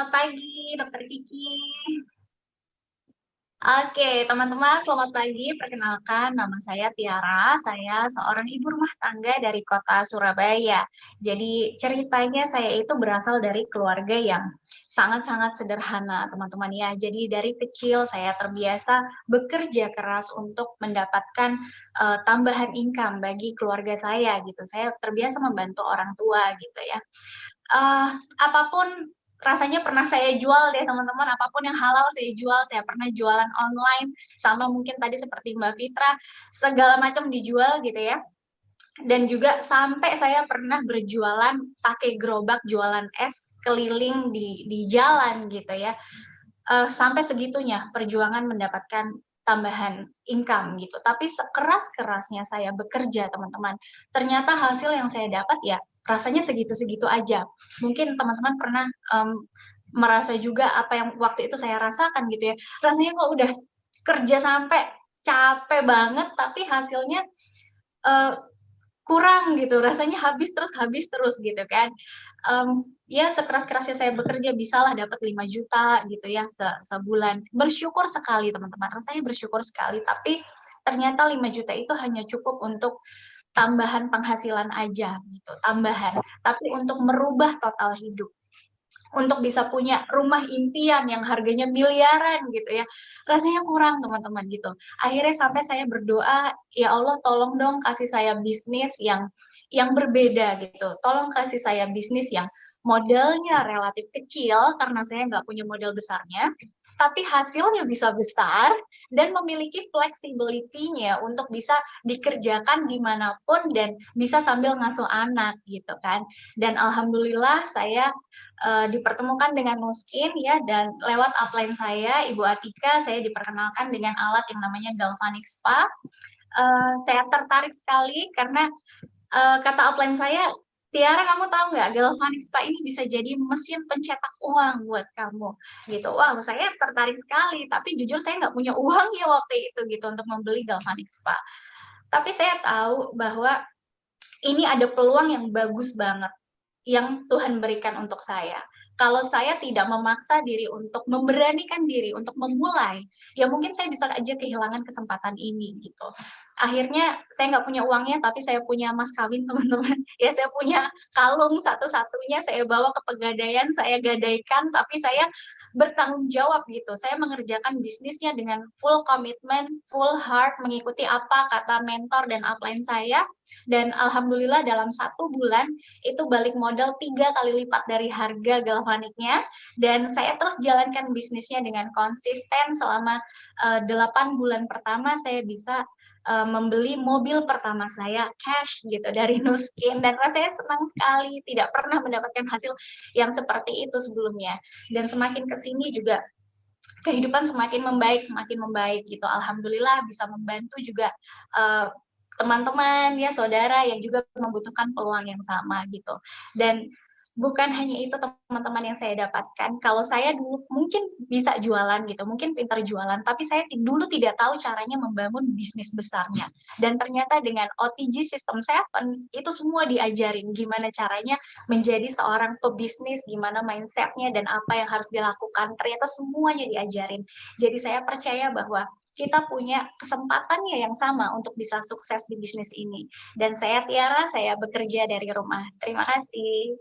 Selamat pagi, Dokter Kiki. Oke, teman-teman, selamat pagi. Perkenalkan, nama saya Tiara. Saya seorang ibu rumah tangga dari kota Surabaya. Jadi, ceritanya saya itu berasal dari keluarga yang sangat-sangat sederhana, teman-teman ya. Jadi, dari kecil saya terbiasa bekerja keras untuk mendapatkan tambahan income bagi keluarga saya gitu. Saya terbiasa membantu orang tua gitu ya. Apapun rasanya pernah saya jual deh teman-teman, apapun yang halal saya jual, saya pernah jualan online, sama mungkin tadi seperti Mbak Fitra, segala macam dijual gitu ya. Dan juga sampai saya pernah berjualan pakai gerobak jualan es keliling di jalan gitu ya. Sampai segitunya perjuangan mendapatkan tambahan income gitu. Tapi sekeras-kerasnya saya bekerja, teman-teman, ternyata hasil yang saya dapat ya rasanya segitu-segitu aja. Mungkin teman-teman pernah merasa juga apa yang waktu itu saya rasakan gitu ya. Rasanya kok udah kerja sampai capek banget, tapi hasilnya uh, kurang gitu, rasanya habis terus gitu kan. Ya sekeras-kerasnya saya bekerja bisalah dapat 5 juta gitu ya sebulan. Bersyukur sekali teman-teman, rasanya bersyukur sekali, tapi ternyata 5 juta itu hanya cukup untuk tambahan penghasilan aja gitu, tambahan. Tapi untuk merubah total hidup, untuk bisa punya rumah impian yang harganya miliaran gitu ya, rasanya kurang teman-teman gitu. Akhirnya sampai saya berdoa, ya Allah tolong dong kasih saya bisnis yang berbeda gitu, tolong kasih saya bisnis yang modalnya relatif kecil karena saya nggak punya modal besarnya, tapi hasilnya bisa besar dan memiliki flexibility-nya untuk bisa dikerjakan dimanapun dan bisa sambil ngasuh anak gitu kan. Dan alhamdulillah saya dipertemukan dengan Nuskin ya, dan lewat upline saya Ibu Atika saya diperkenalkan dengan alat yang namanya Galvanic Spa. Saya tertarik sekali karena kata upline saya, Tiara kamu tahu nggak Galvanic Spa ini bisa jadi mesin pencetak uang buat kamu gitu. Wow, saya tertarik sekali, tapi jujur saya nggak punya uang ya waktu itu gitu untuk membeli Galvanic Spa. Tapi saya tahu bahwa ini ada peluang yang bagus banget yang Tuhan berikan untuk saya. Kalau saya tidak memaksa diri untuk memberanikan diri untuk memulai, ya mungkin saya bisa aja kehilangan kesempatan ini gitu. Akhirnya saya nggak punya uangnya, tapi saya punya mas kawin teman-teman. Ya saya punya kalung satu-satunya, saya bawa ke pegadaian, saya gadaikan, tapi saya bertanggung jawab gitu. Saya mengerjakan bisnisnya dengan full commitment, full heart, mengikuti apa kata mentor dan upline saya. Dan alhamdulillah dalam 1 bulan itu balik modal 3 kali lipat dari harga galvaniknya, dan saya terus jalankan bisnisnya dengan konsisten selama 8 bulan pertama. Saya bisa membeli mobil pertama saya cash gitu dari Nuskin, dan rasanya senang sekali, tidak pernah mendapatkan hasil yang seperti itu sebelumnya. Dan semakin kesini juga kehidupan semakin membaik gitu. Alhamdulillah bisa membantu juga teman-teman ya, saudara yang juga membutuhkan peluang yang sama gitu. Dan bukan hanya itu teman-teman yang saya dapatkan. Kalau saya dulu mungkin bisa jualan gitu, mungkin pintar jualan, tapi saya dulu tidak tahu caranya membangun bisnis besarnya. Dan ternyata dengan OTG System 7 itu semua diajarin gimana caranya menjadi seorang pebisnis, gimana mindsetnya dan apa yang harus dilakukan. Ternyata semuanya diajarin. Jadi saya percaya bahwa kita punya kesempatannya yang sama untuk bisa sukses di bisnis ini. Dan saya Tiara, saya bekerja dari rumah. Terima kasih.